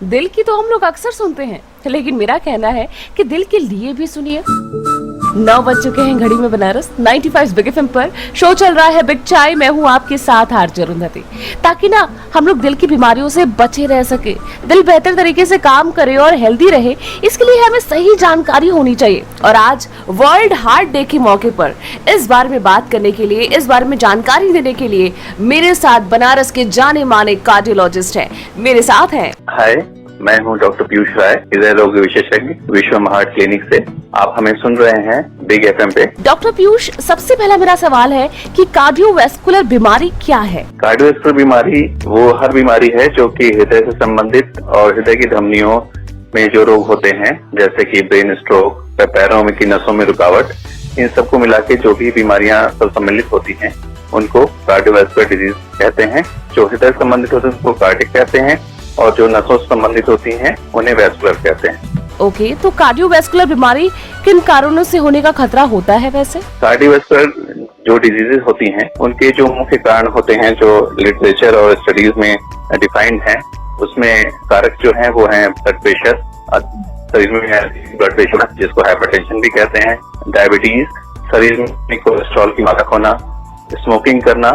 दिल की तो हम लोग अक्सर सुनते हैं, लेकिन मेरा कहना है कि दिल के लिए भी सुनिए। 9 बज चुके हैं घड़ी में बनारस 95 बिग एफएम पर शो चल रहा है बिग चाय। मैं हूँ आपके साथ आरजे अरुंधति, ताकि ना हम लोग दिल की बीमारियों से बचे रह सके, दिल बेहतर तरीके से काम करे और हेल्दी रहे, इसके लिए हमें सही जानकारी होनी चाहिए। और आज वर्ल्ड हार्ट डे के मौके पर इस बारे में बात करने के लिए, इस बारे में जानकारी देने के लिए मेरे साथ बनारस के जाने माने कार्डियोलॉजिस्ट हैं। मेरे साथ हैं हाय, मैं हूं डॉक्टर पीयूष राय, हृदय रोग विशेषज्ञ, विश्वम हार्ट क्लिनिक से। आप हमें सुन रहे हैं बिग एफएम पे। डॉक्टर पीयूष, सबसे पहला मेरा सवाल है कि कार्डियोवैस्कुलर बीमारी क्या है? कार्डियोवैस्कुलर बीमारी वो हर बीमारी है जो कि हृदय से संबंधित और हृदय की धमनियों में जो रोग होते हैं, जैसे कि ब्रेन स्ट्रोक, पैरों में की नसों में रुकावट, इन सबको मिला के जो भी बीमारियां सम्मिलित होती हैं उनको कार्डियोवैस्कुलर डिजीज कहते हैं। जो हृदय संबंधित होते हैं उनको कार्डिक कहते हैं, और जो नसों से संबंधित होती हैं उन्हें वैस्कुलर कहते हैं। ओके, तो कार्डियोवैस्कुलर बीमारी किन कारणों से होने का खतरा होता है? वैसे कार्डियोवैस्कुलर जो डिजीजेस होती हैं उनके जो मुख्य कारण होते हैं, जो लिटरेचर और स्टडीज में डिफाइंड हैं, उसमें कारक जो हैं वो हैं ब्लड प्रेशर, शरीर में ब्लड प्रेशर जिसको हाइपरटेंशन भी कहते हैं, डायबिटीज, शरीर में कोलेस्ट्रॉल की मात्रा होना, स्मोकिंग करना,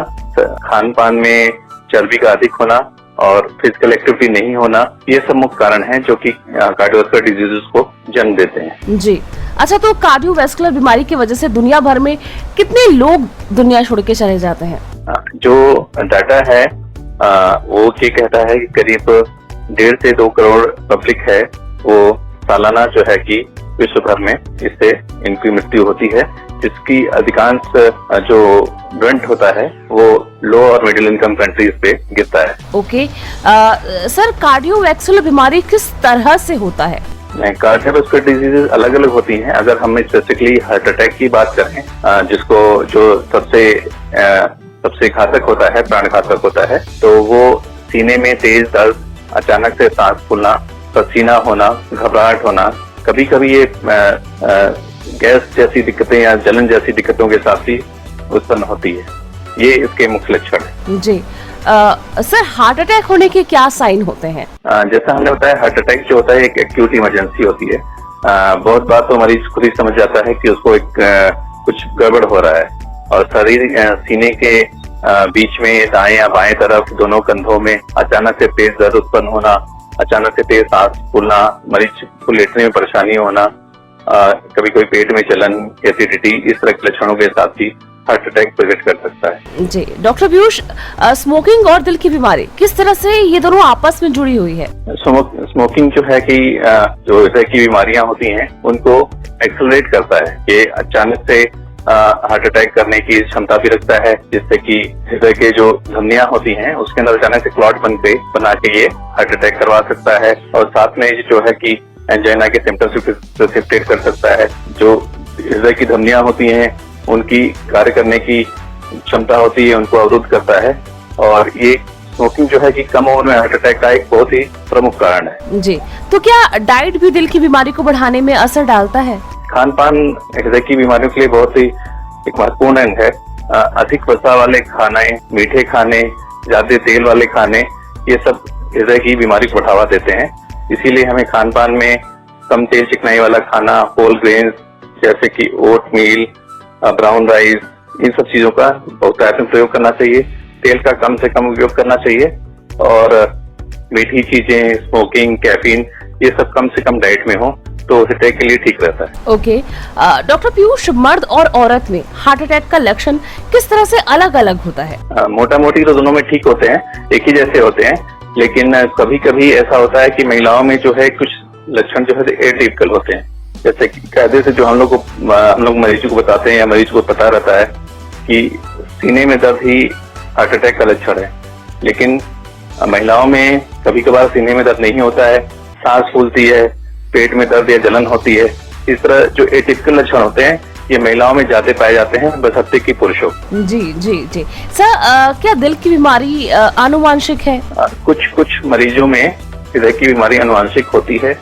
खान पान में चर्बी का अधिक होना और फिजिकल एक्टिविटी नहीं होना, ये सब मुख्य कारण हैं जो कि कार्डियोवैस्कुलर डिजीजेस को जन्म देते हैं। जी, अच्छा, तो कार्डियोवैस्कुलर बीमारी की वजह से दुनिया भर में कितने लोग दुनिया छोड़ के चले जाते हैं? जो डाटा है वो ये कहता है कि करीब 1.5 से 2 करोड़ पब्लिक है, वो सालाना जो है कि विश्व भर में इससे इनकी मृत्यु होती है, जिसकी अधिकांश जो ब्रंट होता है वो लो और मिडिल इनकम कंट्रीज पे गिरता है। ओके, सर, कार्डियोवैस्कुलर बीमारी किस तरह से होता है? कार्डियोवैस्कुलर डिजीजेस अलग अलग होती हैं। अगर हम स्पेसिफिकली हार्ट अटैक की बात करें, जिसको जो सबसे घातक होता है, प्राण घातक होता है, तो वो सीने में तेज दर्द, अचानक से सांस फूलना, पसीना होना, घबराहट होना, कभी कभी ये गैस जैसी दिक्कतें या जलन जैसी दिक्कतों के साथ ही उत्पन्न होती है। ये इसके मुख्य लक्षण है। जी, सर, हार्ट अटैक होने के क्या साइन होते हैं? जैसा हमने बताया, हार्ट अटैक जो होता है एक एक्यूट इमरजेंसी होती है। बहुत बार तो मरीज खुद ही समझ जाता है कि उसको कुछ गड़बड़ हो रहा है, और शरीर सीने के बीच में दाएं या बाएं तरफ दोनों कंधों में अचानक से तेज दर्द उत्पन्न होना, अचानक से तेज सांस फूलना, मरीज को लेटने में परेशानी होना, कभी कोई पेट में जलन, एसिडिटी, इस तरह के लक्षणों के साथ ही हार्ट अटैक प्रकट कर सकता है। जी, डॉक्टर पीयूष, स्मोकिंग और दिल की बीमारी किस तरह से ये दोनों आपस में जुड़ी हुई है? स्मोकिंग जो है कि जो हृदय की बीमारियां होती हैं उनको एक्सेलरेट करता है। ये अचानक से हार्ट अटैक करने की क्षमता भी रखता है, जिससे कि हृदय के जो धमनियां होती हैं उसके अंदर अचानक से क्लॉट बना के ये हार्ट अटैक करवा सकता है, और साथ में जो है कि एंजाइना के सिम्टम्स प्रेसिपिटेट कर सकता है। जो हृदय की धमनियां होती हैं उनकी कार्य करने की क्षमता होती है, उनको अवरुद्ध करता है, और ये स्मोकिंग जो है कि कम उम्र में हार्ट अटैक का एक बहुत ही प्रमुख कारण है। जी, तो क्या डाइट भी दिल की बीमारी को बढ़ाने में असर डालता है? खान पान हृदय की बीमारियों के लिए बहुत ही एक महत्वपूर्ण अंग है। अधिक वसा वाले खाने, मीठे खाने, ज्यादा तेल वाले खाने, ये सब हृदय की बीमारी को बढ़ावा देते हैं। इसीलिए हमें खान पान में कम तेल चिकनाई वाला खाना, होल ग्रेन्स जैसे कि ओट मील, ब्राउन राइस, इन सब चीजों का बहुतायत में प्रयोग करना चाहिए। तेल का कम से कम उपयोग करना चाहिए, और मीठी चीजें, स्मोकिंग, कैफीन, ये सब कम से कम डाइट में हो तो हृदय के लिए ठीक रहता है। ओके, डॉक्टर पीयूष, मर्द और औरत में हार्ट अटैक का लक्षण किस तरह से अलग अलग होता है? मोटा मोटी तो दोनों में ठीक होते हैं, एक ही जैसे होते हैं, लेकिन कभी कभी ऐसा होता है कि महिलाओं में जो है कुछ लक्षण जो है एटिपिकल होते हैं। जैसे कि कायदे से जो हम लोग मरीज को बताते हैं या मरीज को पता रहता है कि सीने में दर्द ही हार्ट अटैक का लक्षण है, लेकिन महिलाओं में कभी कभार सीने में दर्द नहीं होता है, सांस फूलती है, पेट में दर्द या जलन होती है। इस तरह जो एटिपिकल लक्षण होते हैं ये महिलाओं में ज्यादा पाए जाते हैं बशर्ते कि पुरुषों। जी जी जी, सर, क्या दिल की बीमारी आनुवांशिक है? कुछ मरीजों में हृदय की बीमारी आनुवांशिक होती है,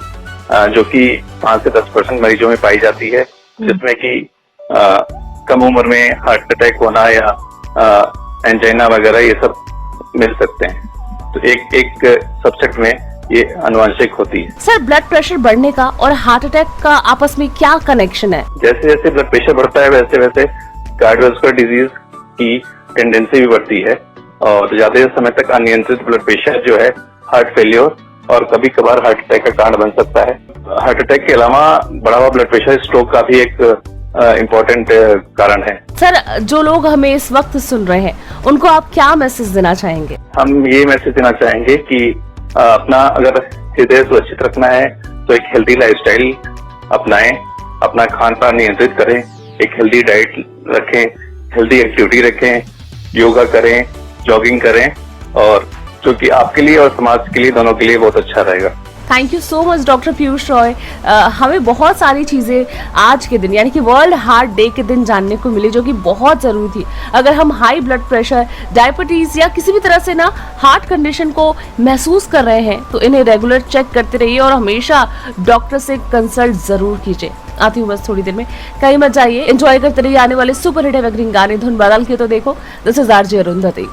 जो कि 5 से 10% मरीजों में पाई जाती है, जिसमें कि कम उम्र में हार्ट अटैक होना या एंजाइना वगैरह ये सब मिल सकते हैं। तो एक सबसेट में ये अनुवांशिक होती है। सर, ब्लड प्रेशर बढ़ने का और हार्ट अटैक का आपस में क्या कनेक्शन है? जैसे जैसे ब्लड प्रेशर बढ़ता है वैसे वैसे कार्डियोवास्कुलर डिजीज की टेंडेंसी भी बढ़ती है और ज्यादा समय तक अनियंत्रित ब्लड प्रेशर जो है हार्ट फेलियर और कभी कभार हार्ट अटैक का कारण बन सकता है। हार्ट अटैक के अलावा बढ़ा हुआ ब्लड प्रेशर स्ट्रोक का भी एक इम्पोर्टेंट कारण है। सर, जो लोग हमें इस वक्त सुन रहे हैं उनको आप क्या मैसेज देना चाहेंगे? हम ये मैसेज देना चाहेंगे कि अपना अगर हृदय सुरक्षित रखना है तो एक हेल्दी लाइफस्टाइल अपनाएं, अपना खान पान नियंत्रित करें, एक हेल्दी डाइट रखें, हेल्दी एक्टिविटी रखें, योगा करें, जॉगिंग करें और जो कि आपके लिए और समाज के लिए दोनों के लिए बहुत अच्छा रहेगा। Thank you so much doctor Piyush Roy. हमें बहुत सारी चीज़ें आज के दिन यानी कि वर्ल्ड हार्ट डे के दिन जानने को मिली जो कि बहुत ज़रूरी थी। अगर हम हाई ब्लड प्रेशर, डायबिटीज़ या किसी भी तरह से ना हार्ट कंडीशन को महसूस कर रहे हैं तो इन्हें रेगुलर चेक करते रहिए और हमेशा डॉक्टर से कंसल्ट ज़रूर कीजिए। आती हूँ बस थोड़ी देर में, कहीं मत जाइए, एंजॉय करते रहिए आने वाले सुपर हिट एवरग्रीन गाने। धुन बदल के तो देखो। This is RJ Arundhati.